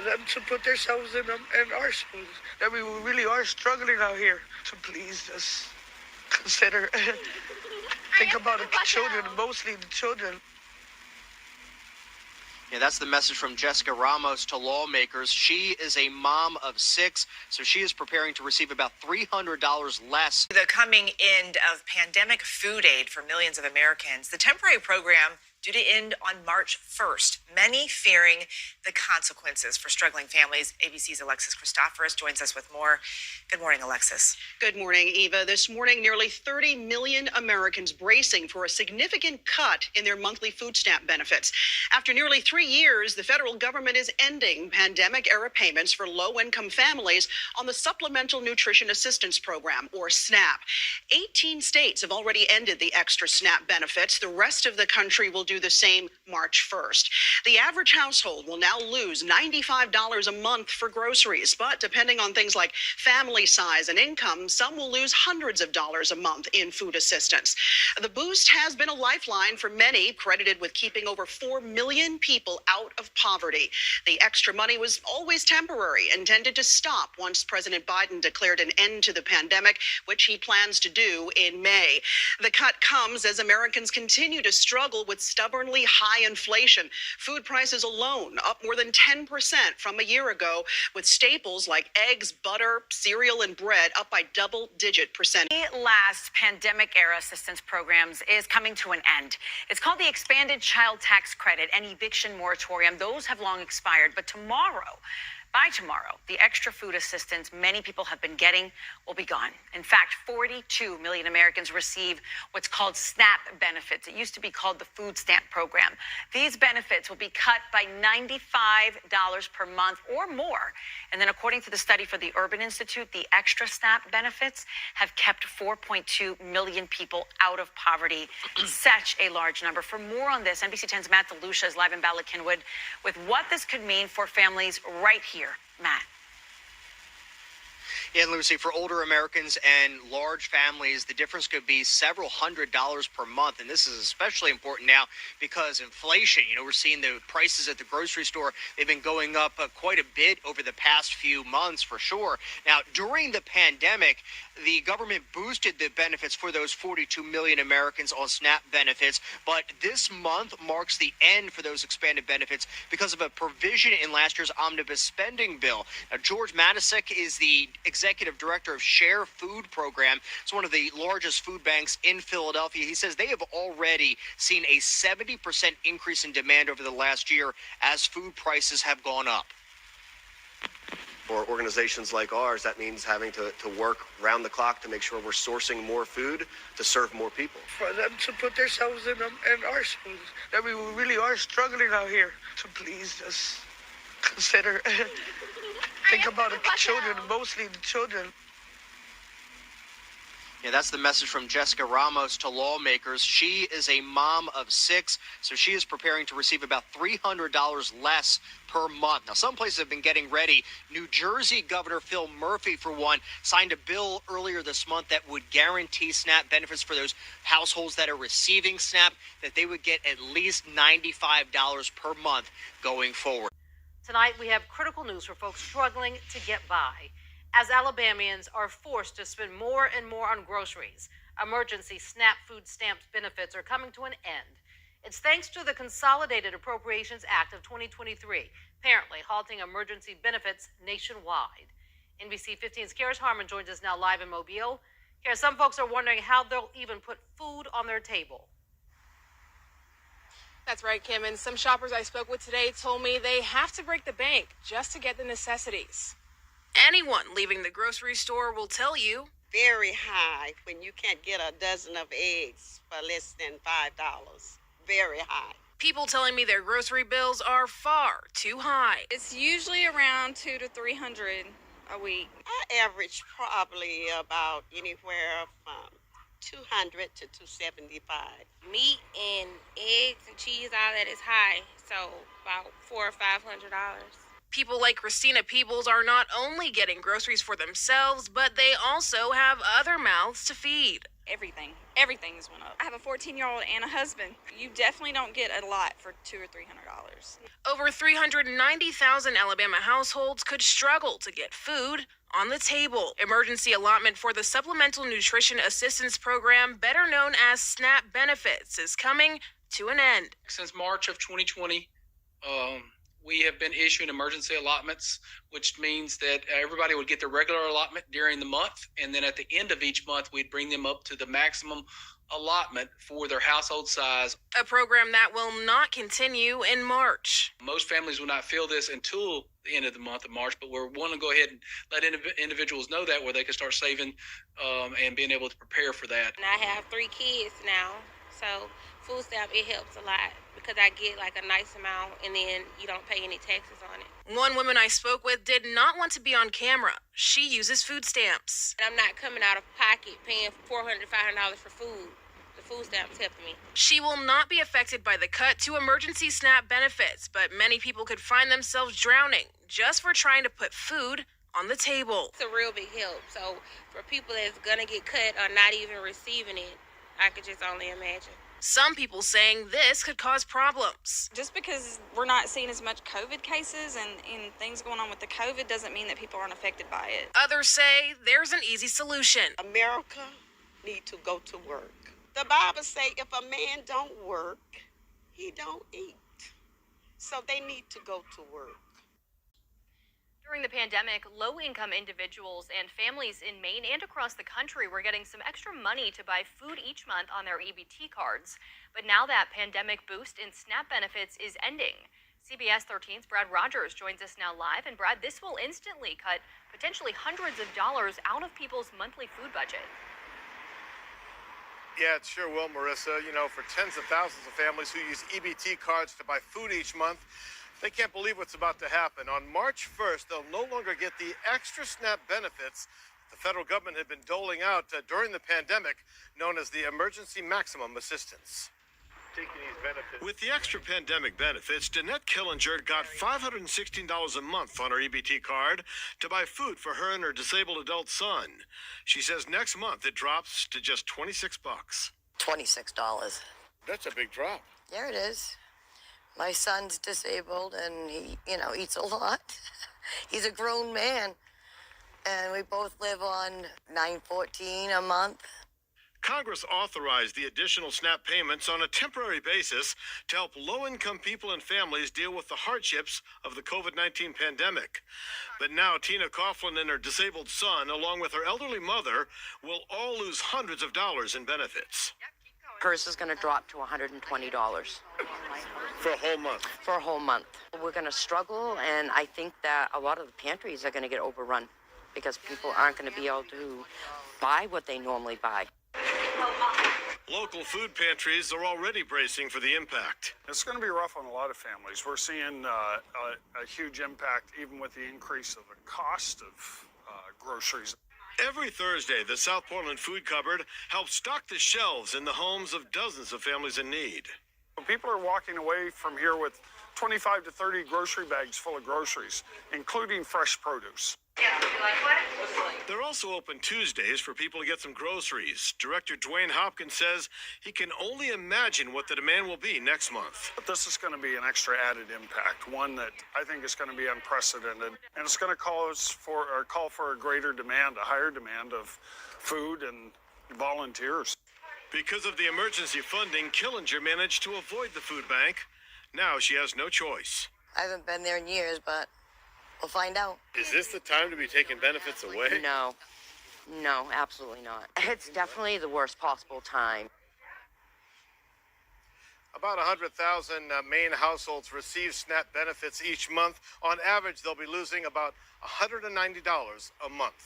them to put themselves in them and our shoes. That we really are struggling out here. So please just consider, think about the children, mostly the children. Yeah, that's the message from Jessica Ramos to lawmakers. She is a mom of 6, so she is preparing to receive about $300 less. The coming end of pandemic food aid for millions of Americans. The temporary program due to end on March 1st. Many fearing the consequences for struggling families. ABC's Alexis Christoforous joins us with more. Good morning, Alexis. Good morning, Eva. This morning, nearly 30 million Americans bracing for a significant cut in their monthly food stamp benefits. After nearly 3 years, the federal government is ending pandemic-era payments for low-income families on the Supplemental Nutrition Assistance Program, or SNAP. 18 states have already ended the extra SNAP benefits. The rest of the country will do the same March 1st. The average household will now lose $95 a month for groceries, but depending on things like family size and income, some will lose hundreds of dollars a month in food assistance. The boost has been a lifeline for many, credited with keeping over 4 million people out of poverty. The extra money was always temporary, intended to stop once President Biden declared an end to the pandemic, which he plans to do in May. The cut comes as Americans continue to struggle with stubbornly high inflation. Food prices alone up more than 10% from a year ago, with staples like eggs, butter, cereal, and bread up by double-digit percent. The last pandemic-era assistance programs is coming to an end. It's called the Expanded Child Tax Credit and Eviction Moratorium. Those have long expired, but by tomorrow, the extra food assistance many people have been getting will be gone. In fact, 42 million Americans receive what's called SNAP benefits. It used to be called the Food Stamp Program. These benefits will be cut by $95 per month or more. And then according to the study for the Urban Institute, the extra SNAP benefits have kept 4.2 million people out of poverty. Such a large number. For more on this, NBC 10's Matt DeLucia is live in Bala Cynwyd with what this could mean for families right here. Matt. And Lucy, for older Americans and large families, the difference could be several $100s per month. And this is especially important now because inflation, we're seeing the prices at the grocery store. They've been going up quite a bit over the past few months for sure. Now, during the pandemic, the government boosted the benefits for those 42 million Americans on SNAP benefits. But this month marks the end for those expanded benefits because of a provision in last year's omnibus spending bill. Now, George Matisek is the executive director of Share Food Program. It's one of the largest food banks in Philadelphia. He says they have already seen a 70% increase in demand over the last year as food prices have gone up. For organizations like ours, that means having to work round the clock to make sure we're sourcing more food to serve more people. For them to put themselves in them and our shoes. That we really are struggling out here. So please just consider, think about the children, mostly the children. Yeah, that's the message from Jessica Ramos to lawmakers. She is a mom of 6, so she is preparing to receive about $300 less per month. Now, some places have been getting ready. New Jersey Governor Phil Murphy, for one, signed a bill earlier this month that would guarantee SNAP benefits for those households that are receiving SNAP, that they would get at least $95 per month going forward. Tonight, we have critical news for folks struggling to get by, as Alabamians are forced to spend more and more on groceries. Emergency SNAP food stamps benefits are coming to an end. It's thanks to the Consolidated Appropriations Act of 2023, apparently halting emergency benefits nationwide. NBC 15's Karis Harmon joins us now live in Mobile. Karis, some folks are wondering how they'll even put food on their table. That's right, Kim, and some shoppers I spoke with today told me they have to break the bank just to get the necessities. Anyone leaving the grocery store will tell you. Very high when you can't get a dozen of eggs for less than $5. Very high. People telling me their grocery bills are far too high. It's usually around $200 to $300 a week. I average probably about anywhere from $200 to $275. Meat and eggs and cheese, all that is high, so about $400 or $500. People like Christina Peebles are not only getting groceries for themselves, but they also have other mouths to feed. Everything's went up. I have a 14-year-old and a husband. You definitely don't get a lot for $200 or $300. Over 390,000 Alabama households could struggle to get food on the table. Emergency allotment for the Supplemental Nutrition Assistance Program, better known as SNAP benefits, is coming to an end. Since March of 2020, we have been issuing emergency allotments, which means that everybody would get their regular allotment during the month, and then at the end of each month, we'd bring them up to the maximum allotment for their household size. A program that will not continue in March. Most families will not feel this until the end of the month of March, but we're wanting to go ahead and let individuals know that, where they can start saving and being able to prepare for that. And I have 3 kids now, so food stamp, it helps a lot because I get like a nice amount and then you don't pay any taxes on it. One woman I spoke with did not want to be on camera. She uses food stamps. And I'm not coming out of pocket paying $400, $500 for food. The food stamp's helping me. She will not be affected by the cut to emergency SNAP benefits, but many people could find themselves drowning just for trying to put food on the table. It's a real big help. So for people that's gonna get cut or not even receiving it, I could just only imagine. Some people saying this could cause problems. Just because we're not seeing as much COVID cases and things going on with the COVID doesn't mean that people aren't affected by it. Others say there's an easy solution. America need to go to work. The Bible say if a man don't work, he don't eat. So they need to go to work. During the pandemic, low-income individuals and families in Maine and across the country were getting some extra money to buy food each month on their EBT cards. But now that pandemic boost in SNAP benefits is ending. CBS 13's Brad Rogers joins us now live. And Brad, this will instantly cut potentially hundreds of dollars out of people's monthly food budget. Yeah, it sure will, Marissa. You know, for tens of thousands of families who use EBT cards to buy food each month, they can't believe what's about to happen. On March 1st, they'll no longer get the extra SNAP benefits the federal government had been doling out during the pandemic, known as the Emergency Maximum Assistance. With the extra pandemic benefits, Danette Killinger got $516 a month on her EBT card to buy food for her and her disabled adult son. She says next month it drops to just $26. $26. That's a big drop. There it is. My son's disabled and he, eats a lot. He's a grown man. And we both live on $9.14 a month. Congress authorized the additional SNAP payments on a temporary basis to help low-income people and families deal with the hardships of the COVID-19 pandemic. But now Tina Coughlin and her disabled son, along with her elderly mother, will all lose hundreds of dollars in benefits. Hers is going to drop to $120. For a whole month? For a whole month. We're going to struggle, and I think that a lot of the pantries are going to get overrun because people aren't going to be able to buy what they normally buy. Local food pantries are already bracing for the impact. It's going to be rough on a lot of families. We're seeing a huge impact even with the increase of the cost of groceries. Every Thursday, the South Portland Food Cupboard helps stock the shelves in the homes of dozens of families in need. People are walking away from here with 25 to 30 grocery bags full of groceries, including fresh produce. They're also open Tuesdays for people to get some groceries. Director Dwayne Hopkins says he can only imagine what the demand will be next month. But this is going to be an extra added impact, one that I think is going to be unprecedented, and it's going to call for a greater demand, a higher demand of food and volunteers. Because of the emergency funding, Killinger managed to avoid the food bank. Now she has no choice. I haven't been there in years, but we'll find out. Is this the time to be taking benefits away? No, absolutely not. It's definitely the worst possible time. About 100,000 Maine households receive SNAP benefits each month. On average, they'll be losing about $190 a month.